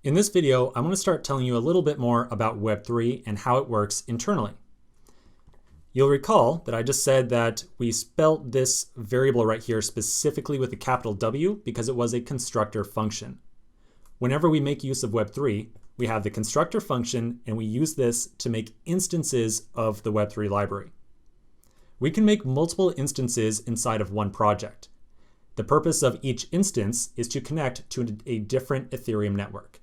In this video, I'm going to start telling you a little bit more about Web3 and how it works internally. You'll recall that I just said that we spelt this variable right here specifically with a capital W because it was a constructor function. Whenever we make use of Web3, we have the constructor function and we use this to make instances of the Web3 library. We can make multiple instances inside of one project. The purpose of each instance is to connect to a different Ethereum network.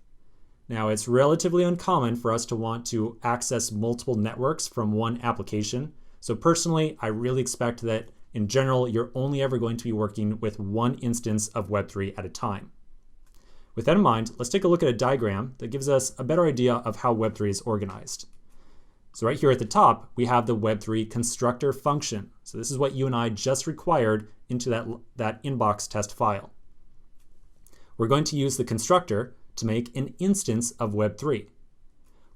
Now, it's relatively uncommon for us to want to access multiple networks from one application. So personally, I really expect that in general, you're only ever going to be working with one instance of Web3 at a time. With that in mind, let's take a look at a diagram that gives us a better idea of how Web3 is organized. So right here at the top, we have the Web3 constructor function. So this is what you and I just required into that inbox test file. We're going to use the constructor to make an instance of Web3.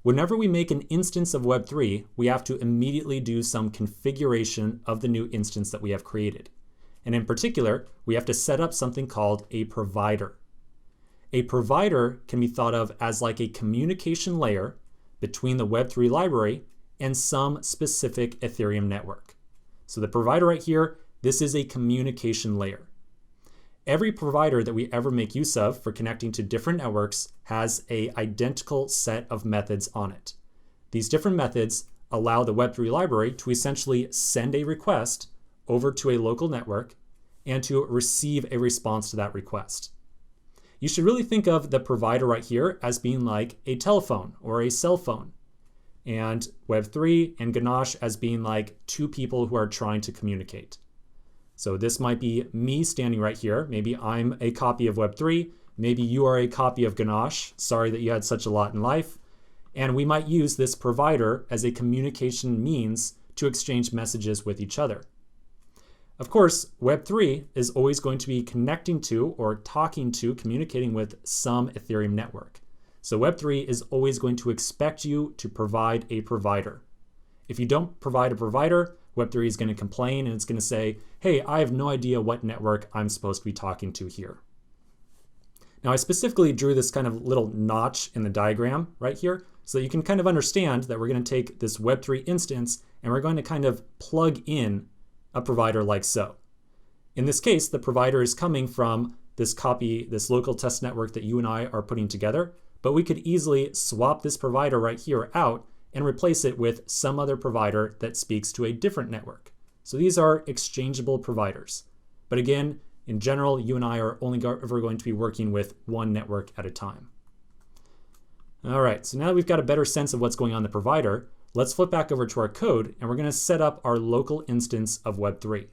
Whenever we make an instance of Web3, we have to immediately do some configuration of the new instance that we have created. And in particular, we have to set up something called a provider. A provider can be thought of as like a communication layer between the Web3 library and some specific Ethereum network. So the provider right here, this is a communication layer. Every provider that we ever make use of for connecting to different networks has an identical set of methods on it. These different methods allow the Web3 library to essentially send a request over to a local network and to receive a response to that request. You should really think of the provider right here as being like a telephone or a cell phone, and Web3 and Ganache as being like two people who are trying to communicate. So this might be me standing right here. Maybe I'm a copy of Web3. Maybe you are a copy of Ganache. Sorry that you had such a lot in life. And we might use this provider as a communication means to exchange messages with each other. Of course, Web3 is always going to be connecting to or talking to, communicating with some Ethereum network. So Web3 is always going to expect you to provide a provider. If you don't provide a provider, Web3 is going to complain and it's going to say, hey, I have no idea what network I'm supposed to be talking to here. Now, I specifically drew this kind of little notch in the diagram right here so that you can kind of understand that we're going to take this Web3 instance and we're going to kind of plug in a provider like so. In this case, the provider is coming from this local test network that you and I are putting together, but we could easily swap this provider right here out and replace it with some other provider that speaks to a different network. So these are exchangeable providers. But again, in general, you and I are only ever going to be working with one network at a time. All right, so now that we've got a better sense of what's going on in the provider, let's flip back over to our code and we're going to set up our local instance of Web3.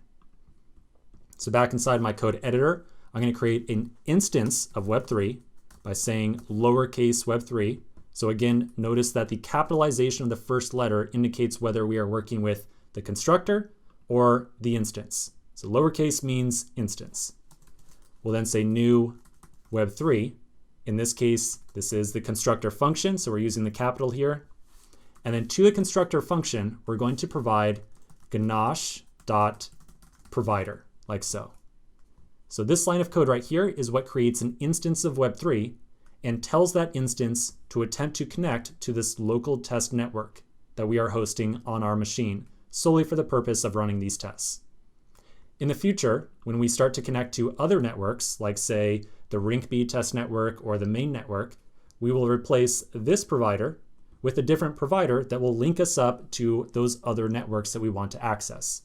So back inside my code editor, I'm going to create an instance of Web3 by saying lowercase Web3. So again, notice that the capitalization of the first letter indicates whether we are working with the constructor or the instance. So lowercase means instance. We'll then say new Web3. In this case, this is the constructor function, so we're using the capital here. And then to the constructor function, we're going to provide ganache.provider, like so. So this line of code right here is what creates an instance of Web3 and tells that instance to attempt to connect to this local test network that we are hosting on our machine solely for the purpose of running these tests. In the future, when we start to connect to other networks, like say the Rinkeby test network or the main network, we will replace this provider with a different provider that will link us up to those other networks that we want to access.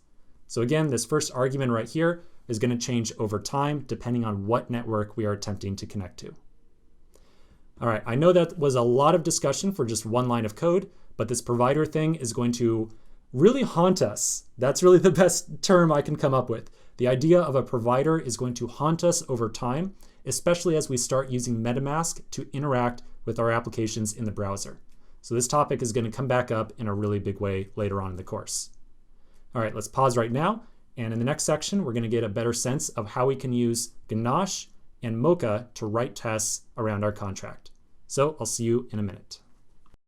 So again, this first argument right here is going to change over time depending on what network we are attempting to connect to. All right, I know that was a lot of discussion for just one line of code, but this provider thing is going to really haunt us. That's really the best term I can come up with. The idea of a provider is going to haunt us over time, especially as we start using MetaMask to interact with our applications in the browser. So this topic is going to come back up in a really big way later on in the course. All right, let's pause right now. And in the next section, we're going to get a better sense of how we can use Ganache and Mocha to write tests around our contract. So I'll see you in a minute.